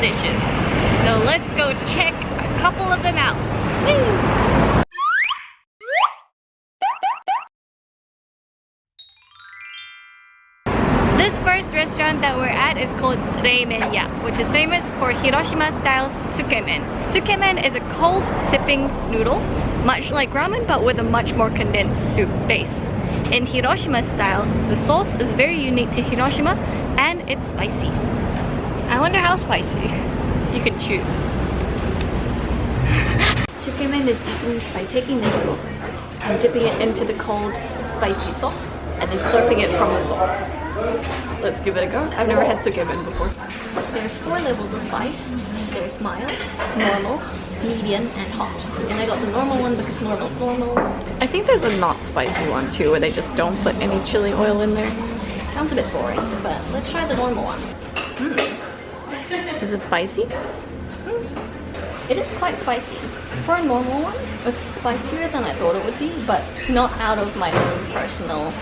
dishes. So let's go check a couple of them out. Woo! This first restaurant that we're at is called Reimen, which is famous for Hiroshima style tsukemen. Tsukemen is a cold dipping noodle, much like ramen but with a much more condensed soup base. In Hiroshima style, the sauce is very unique to Hiroshima and it's spicy. I wonder how spicy. You can choose. Tsukemen is eaten by taking the noodle and dipping it into the cold spicy sauce and then slurping it from the sauce. Let's give it a go. I've never had tsukemen before. There's 4 levels of spice. There's mild, normal, medium, and hot. And I got the normal one because normal's normal. I think there's a not spicy one too, where they just don't put any chili oil in there. Sounds a bit boring, but let's try the normal one. Is it spicy? It is quite spicy. For a normal one, it's spicier than I thought it would be, but not out of my own personal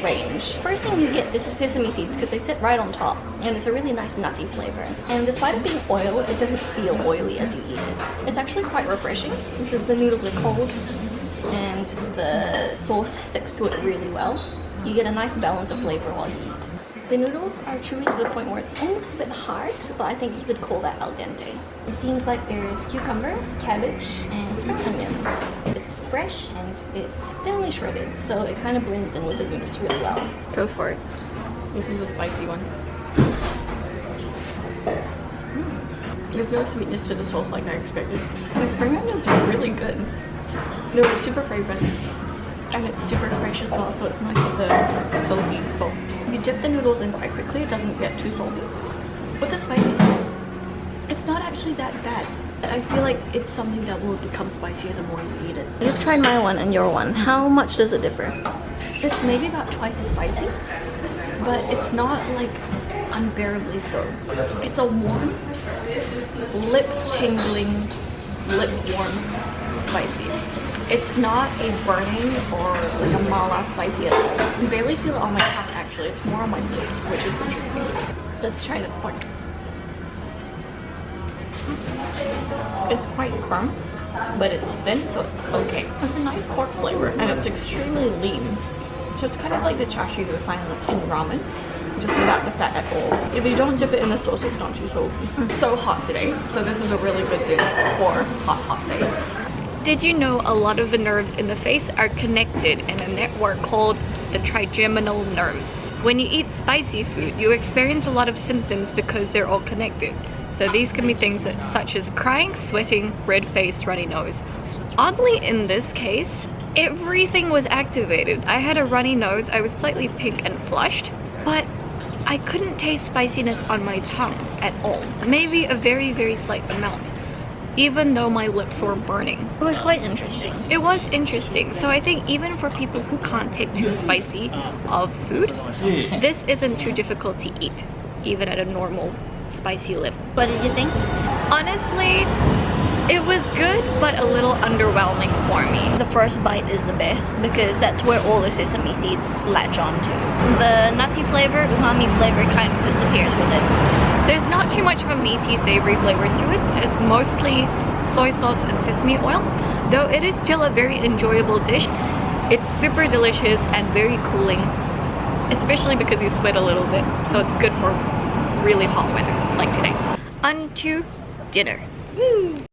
range. First thing you get is the sesame seeds because they sit right on top and it's a really nice nutty flavor. And despite it being oil, it doesn't feel oily as you eat it. It's actually quite refreshing. This is the noodles are cold and the sauce sticks to it really well. You get a nice balance of flavor while you eat. The noodles are chewy to the point where it's almost a bit hard, but I think you could call that al dente. It seems like there's cucumber, cabbage, and spring onions. It's fresh and it's thinly shredded, so it kind of blends in with the noodles really well. Go for it. This is the spicy one. There's no sweetness to the sauce like I expected. The spring onions are really good. They're super fragrant. And it's super fresh as well, so it's nice with the salty sauce. You dip the noodles in quite quickly, it doesn't get too salty. With the spicy sauce, it's not actually that bad. I feel like it's something that will become spicier the more you eat it. You've tried my one and your one. How much does it differ? It's maybe about twice as spicy, but it's not like unbearably so. It's a warm, lip-tingling, lip-warm spicy. It's not a burning or like a mala spicy at all. I barely feel it on my tongue actually, it's more on my face, which is interesting. Let's try the pork. It's quite firm, but it's thin, so it's okay. It's a nice pork flavor and it's extremely lean. So it's kind of like the chashu you would find in ramen, just without the fat at all. If you don't dip it in the sauce, it's not too salty. It's so hot today, so this is a really good dish for hot days. Did you know a lot of the nerves in the face are connected in a network called the trigeminal nerves? When you eat spicy food, you experience a lot of symptoms because they're all connected. So these can be things such as crying, sweating, red face, runny nose. Oddly, in this case, everything was activated. I had a runny nose, I was slightly pink and flushed, but I couldn't taste spiciness on my tongue at all. Maybe a very, very slight amount, even though my lips were burning. It was quite interesting. It was interesting. So I think even for people who can't take too spicy of food, this isn't too difficult to eat, even at a normal spicy level. What did you think? Honestly, it was good, but a little underwhelming for me. The first bite is the best because that's where all the sesame seeds latch onto. The nutty flavor, umami flavor kind of disappears with it. There's not too much of a meaty, savory flavor to it. It's mostly soy sauce and sesame oil, though it is still a very enjoyable dish. It's super delicious and very cooling, especially because you sweat a little bit, so it's good for really hot weather like today. On to dinner. Woo!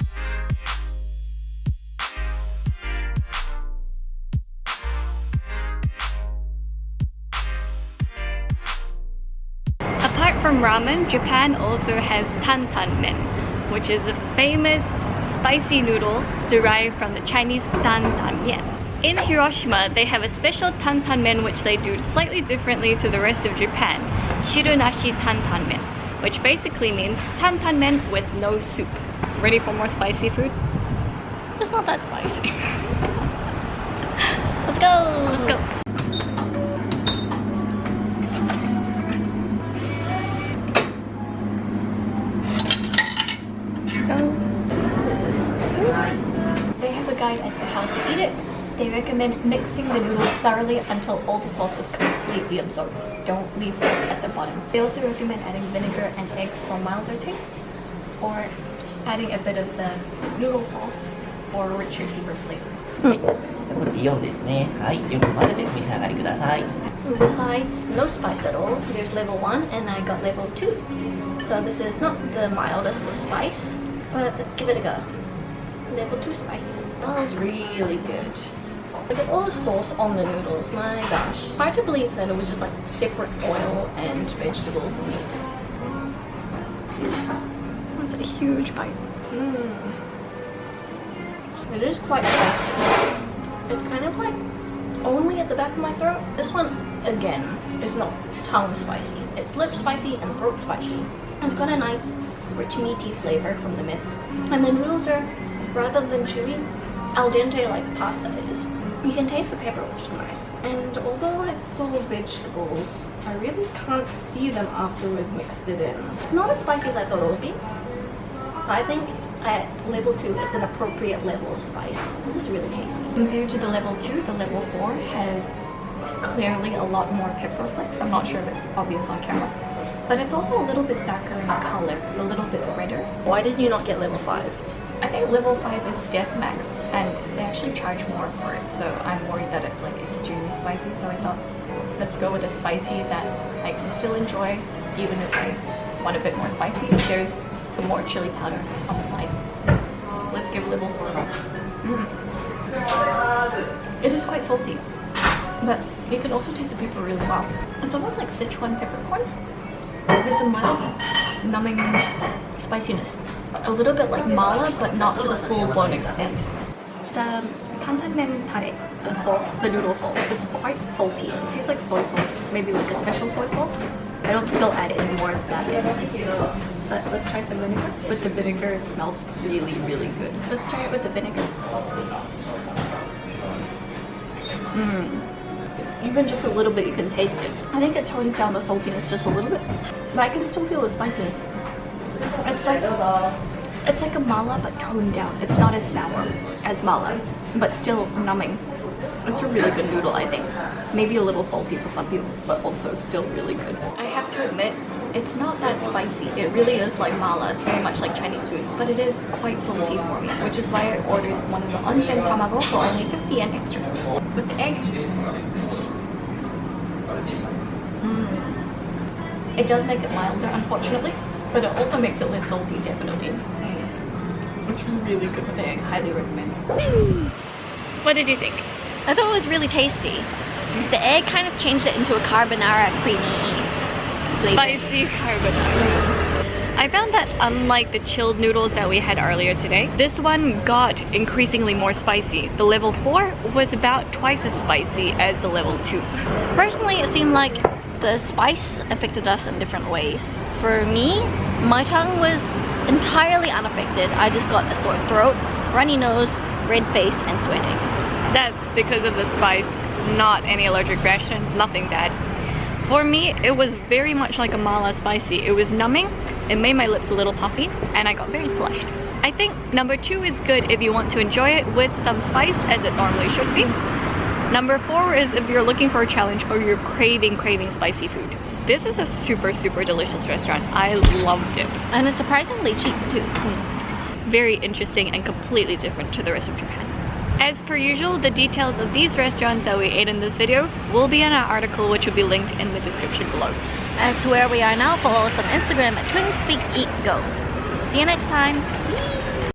Apart from ramen, Japan also has tantanmen, which is a famous spicy noodle derived from the Chinese dandan. In Hiroshima, they have a special tantanmen which they do slightly differently to the rest of Japan, Shirunashi Tantanmen, which basically means tantanmen with no soup. Ready for more spicy food? It's not that spicy. Let's go! Let's go! They have a guide as to how to eat it. They recommend mixing the noodles thoroughly until all the sauce is completely absorbed. Don't leave sauce at the bottom. They also recommend adding vinegar and eggs for milder taste. or adding a bit of the noodle sauce for a richer, deeper flavor. はい、こっち4ですね。はい、よく混ぜてお召し上がりください。Besides no spice at all, there's level 1 and I got level 2. So this is not the mildest of spice, but let's give it a go. Level 2 spice. Smells really good. Look at all the sauce on the noodles, my gosh. Hard to believe that it was just like separate oil and vegetables and meat. That's a huge bite. It is quite spicy. It's kind of like only at the back of my throat. This one, again, is not tongue spicy. It's lip spicy and throat spicy. It's got a nice, rich, meaty flavor from the mint. And the noodles are, rather than chewy, al dente like pasta is. You can taste the pepper, which is nice. And although I saw vegetables, I really can't see them afterwards mixed it in. It's not as spicy as I thought it would be. I think at level 2, it's an appropriate level of spice. This is really tasty. Compared to the level 2, the level 4 has clearly a lot more pepper flakes. I'm not sure if it's obvious on camera. But it's also a little bit darker in color, a little bit redder. Why did you not get level 5? I think level 5 is Death Max, and they actually charge more for it. So I'm worried that it's like extremely spicy. So I thought, let's go with a spicy that I can still enjoy, even if I want a bit more spicy. There's some more chili powder on the side. Let's give level 4 a go. It is quite salty, but you can also taste the pepper really well. It's almost like Sichuan peppercorns. There's a mild, numbing spiciness. A little bit like mala, but not to the full-blown extent. The Tantanmen tare, the sauce, the noodle sauce, is quite salty. It tastes like soy sauce, maybe like a special soy sauce. I don't think they'll add any more of that in. But let's try some vinegar. With the vinegar, it smells really, really good. Let's try it with the vinegar. Even just a little bit, you can taste it. I think it tones down the saltiness just a little bit, but I can still feel the spiciness. It's like a mala, but toned down. It's not as sour as mala, but still numbing. It's a really good noodle, I think. Maybe a little salty for some people, but also still really good. I have to admit, it's not that spicy. It really is like mala. It's very much like Chinese food, but it is quite salty for me, which is why I ordered one of the onsen tamago for only 50 yen extra. With the egg. It does make it milder, unfortunately, but it also makes it less salty, definitely. It's really good with the egg. Highly recommend. What did you think? I thought it was really tasty. The egg kind of changed it into a carbonara creamy flavor. Spicy carbonara. I found that unlike the chilled noodles that we had earlier today, this one got increasingly more spicy. The level 4 was about twice as spicy as the level 2. Personally, it seemed like the spice affected us in different ways. For me, my tongue was entirely unaffected. I just got a sore throat, runny nose, red face, and sweating. That's because of the spice, not any allergic reaction, nothing bad. For me, it was very much like a mala spicy. It was numbing, it made my lips a little puffy, and I got very flushed. I think number 2 is good if you want to enjoy it with some spice, as it normally should be. Number 4 is if you're looking for a challenge or you're craving spicy food. This is a super delicious restaurant. I loved it. And it's surprisingly cheap too. Very interesting and completely different to the rest of Japan. As per usual, the details of these restaurants that we ate in this video will be in our article, which will be linked in the description below. As to where we are now, follow us on Instagram at TwinspeakEatGo. See you next time. Bye.